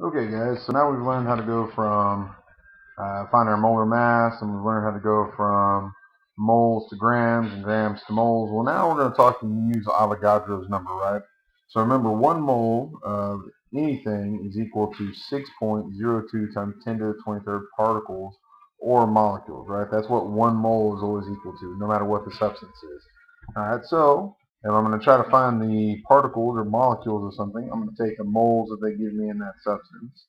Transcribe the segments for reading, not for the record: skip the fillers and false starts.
Okay, guys, so now we've learned how to go from find our molar mass, and we've learned how to go from moles to grams and grams to moles. Well, now we're going to talk and use Avogadro's number, right? So remember, 1 mole of anything is equal to 6.02 times 10 to the 23rd particles or molecules, right? That's what 1 mole is always equal to, no matter what the substance is. All right, so if I'm going to try to find the particles or molecules of something, I'm going to take the moles that they give me in that substance.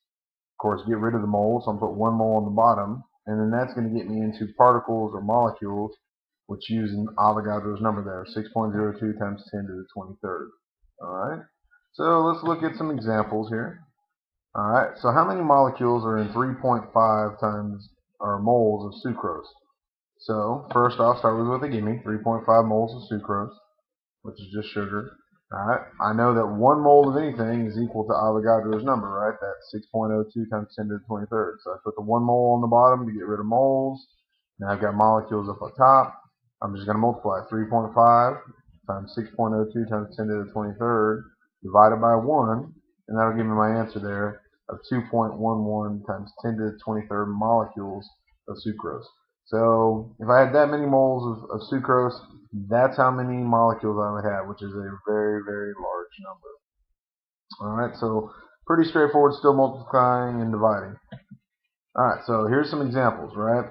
Of course, get rid of the mole, so I'm going to put 1 mole on the bottom, and then that's going to get me into particles or molecules, which using Avogadro's number there, 6.02 times 10 to the 23rd. All right, so let's look at some examples here. All right, so how many molecules are in 3.5 times or moles of sucrose? So first off, start with what they give me, 3.5 moles of sucrose, which is just sugar. Alright, I know that 1 mole of anything is equal to Avogadro's number, right? That's 6.02 times 10 to the 23rd. So I put the 1 mole on the bottom to get rid of moles. Now I've got molecules up on top. I'm just going to multiply 3.5 times 6.02 times 10 to the 23rd divided by 1, and that'll give me my answer there of 2.11 times 10 to the 23rd molecules of sucrose. So if I had that many moles of sucrose, that's how many molecules I would have, which is a very, very large number. All right, so pretty straightforward, still multiplying and dividing. All right, so here's some examples, right?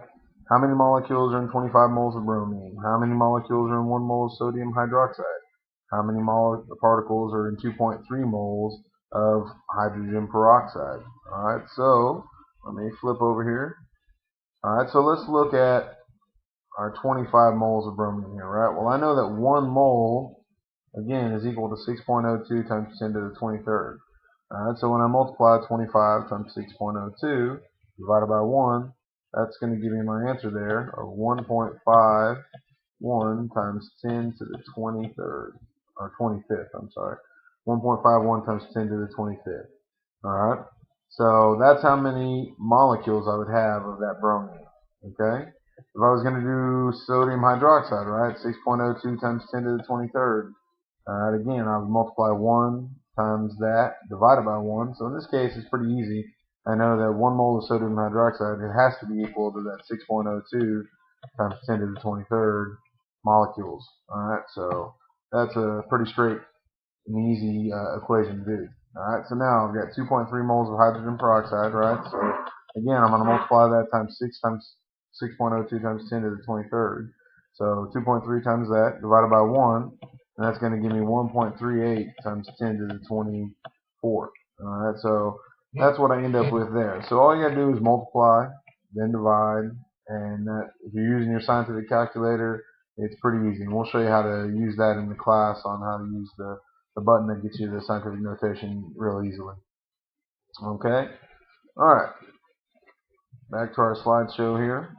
How many molecules are in 25 moles of bromine? How many molecules are in 1 mole of sodium hydroxide? How many particles are in 2.3 moles of hydrogen peroxide? All right, so let me flip over here. All right, so let's look at our 25 moles of bromine here, right? Well, I know that 1 mole, again, is equal to 6.02 times 10 to the 23rd. All right, so when I multiply 25 times 6.02 divided by 1, that's going to give me my answer there of 1.51 times 10 to the 23rd, or 25th, I'm sorry. 1.51 times 10 to the 25th. All right, so that's how many molecules I would have of that bromine. Okay, if I was going to do sodium hydroxide, right, 6.02 times 10 to the 23rd. All right, again, I would multiply 1 times that divided by 1. So in this case, it's pretty easy. I know that 1 mole of sodium hydroxide, it has to be equal to that 6.02 times 10 to the 23rd molecules. All right, so that's a pretty straight an easy equation to do. Alright, so now I've got 2.3 moles of hydrogen peroxide, right? So again, I'm going to multiply that times 6 times 6.02 times 10 to the 23rd. So 2.3 times that divided by 1, and that's going to give me 1.38 times 10 to the 24th. Alright, so that's what I end up with there. So all you got to do is multiply, then divide, and that, if you're using your scientific calculator, it's pretty easy. And we'll show you how to use that in the class on how to use the button that gets you the scientific notation real easily. Okay? Alright, back to our slideshow here.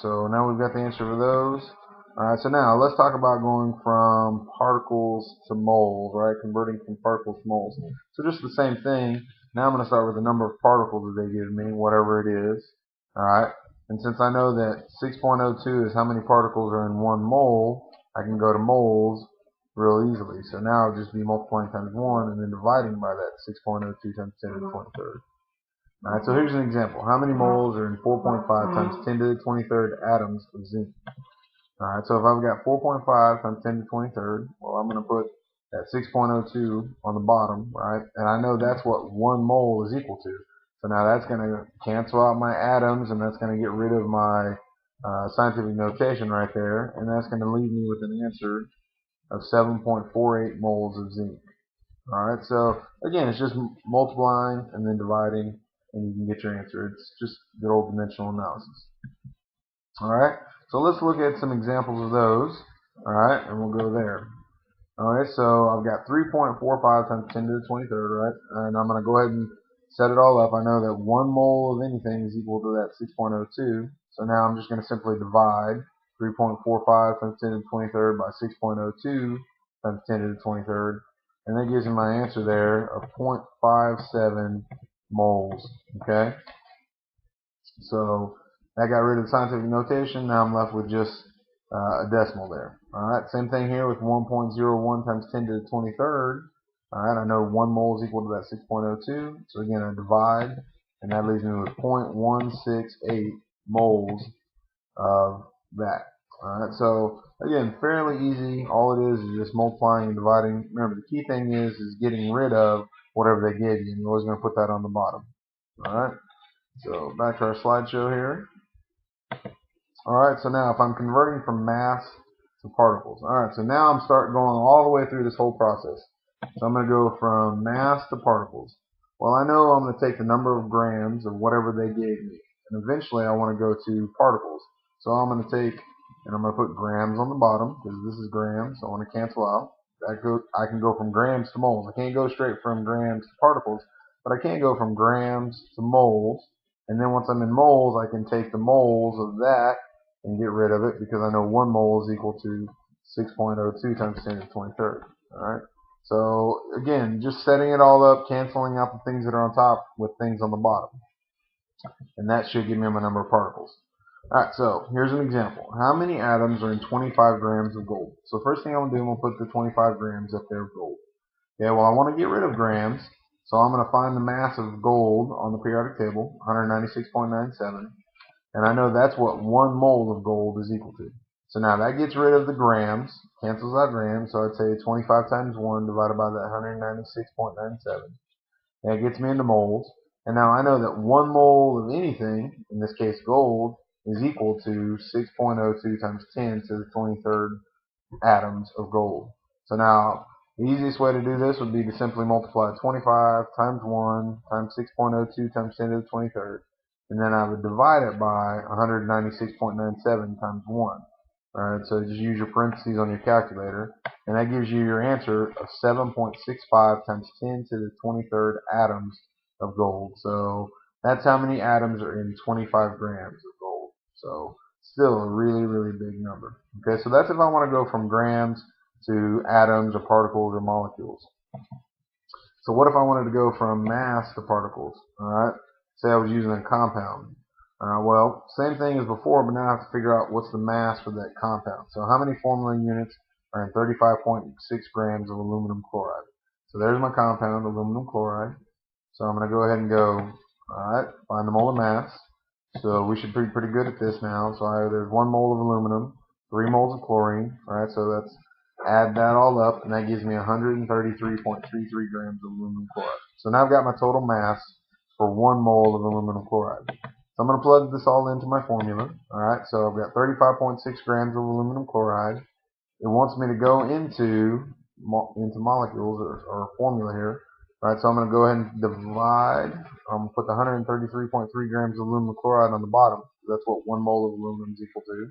So now we've got the answer for those. Alright, so now let's talk about going from particles to moles, right? Converting from particles to moles. So just the same thing. Now I'm going to start with the number of particles that they give me, whatever it is. Alright, and since I know that 6.02 is how many particles are in 1 mole, I can go to moles real easily. So now I'll just be multiplying times 1 and then dividing by that 6.02 times 10 to the 23rd. Alright, so here's an example. How many moles are in 4.5 times 10 to the 23rd atoms of zinc? Alright, so if I've got 4.5 times 10 to the 23rd, well, I'm going to put that 6.02 on the bottom, right? And I know that's what 1 mole is equal to. So now that's going to cancel out my atoms, and that's going to get rid of my scientific notation right there, and that's going to leave me with an answer of 7.48 moles of zinc. Alright, so again, it's just multiplying and then dividing, and you can get your answer. It's just good old dimensional analysis. Alright, so let's look at some examples of those. Alright, and we'll go there. Alright, so I've got 3.45 times 10 to the 23rd, right? And I'm going to go ahead and set it all up. I know that 1 mole of anything is equal to that 6.02. So now I'm just going to simply divide 3.45 times 10 to the 23rd by 6.02 times 10 to the 23rd. And that gives me my answer there of 0.57 moles. Okay? So that got rid of the scientific notation. Now I'm left with just a decimal there. All right, same thing here with 1.01 times 10 to the 23rd. Alright, I know 1 mole is equal to that 6.02. So again, I divide, and that leaves me with 0.168 moles of that. Alright, so again, fairly easy. All it is just multiplying and dividing. Remember, the key thing is getting rid of whatever they gave you, and you're always going to put that on the bottom. Alright, so back to our slideshow here. Alright, so now if I'm converting from mass to particles. Alright, so now I'm starting going all the way through this whole process. So I'm going to go from mass to particles. Well, I know I'm going to take the number of grams of whatever they gave me. And eventually I want to go to particles. So I'm going to take, and I'm going to put grams on the bottom, because this is grams, so I want to cancel out. I can go from grams to moles. I can't go straight from grams to particles, but I can go from grams to moles. And then once I'm in moles, I can take the moles of that and get rid of it, because I know 1 mole is equal to 6.02 times 10 to the 23rd. Alright? So again, just setting it all up, canceling out the things that are on top with things on the bottom. And that should give me my number of particles. Alright, so here's an example. How many atoms are in 25 grams of gold? So first thing I'm going to do, I'm going to put the 25 grams up there of gold. Okay, well I want to get rid of grams, so I'm going to find the mass of gold on the periodic table, 196.97. And I know that's what 1 mole of gold is equal to. So now that gets rid of the grams, cancels out grams, so I'd say 25 times 1 divided by that 196.97. That gets me into moles. And now I know that 1 mole of anything, in this case gold, is equal to 6.02 times 10 to the 23rd atoms of gold. So now the easiest way to do this would be to simply multiply 25 times 1 times 6.02 times 10 to the 23rd. And then I would divide it by 196.97 times 1. Alright, so just use your parentheses on your calculator, and that gives you your answer of 7.65 times 10 to the 23rd atoms of gold. So that's how many atoms are in 25 grams of gold. So still a really, really big number. Okay, so that's if I want to go from grams to atoms or particles or molecules. So what if I wanted to go from mass to particles? Alright, say I was using a compound. Well, same thing as before, but now I have to figure out what's the mass for that compound. So how many formula units are in 35.6 grams of aluminum chloride? So there's my compound, aluminum chloride. So I'm going to go ahead and go, alright, find the molar mass. So we should be pretty good at this now. So there's 1 mole of aluminum, 3 moles of chlorine. Alright, so let's add that all up, and that gives me 133.33 grams of aluminum chloride. So now I've got my total mass for 1 mole of aluminum chloride. So I'm going to plug this all into my formula. Alright, so I've got 35.6 grams of aluminum chloride. It wants me to go into molecules or formula here. Alright, so I'm going to go ahead and divide. I'm going to put the 133.3 grams of aluminum chloride on the bottom. That's what 1 mole of aluminum is equal to.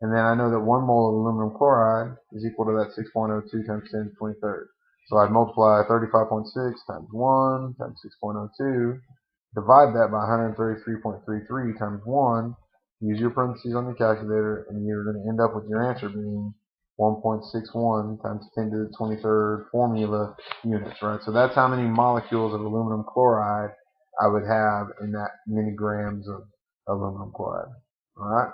And then I know that 1 mole of aluminum chloride is equal to that 6.02 times 10 to the 23rd. So I'd multiply 35.6 times 1 times 6.02. Divide that by 133.33 times 1, use your parentheses on your calculator, and you're going to end up with your answer being 1.61 times 10 to the 23rd formula units, right? So that's how many molecules of aluminum chloride I would have in that many grams of aluminum chloride, all right?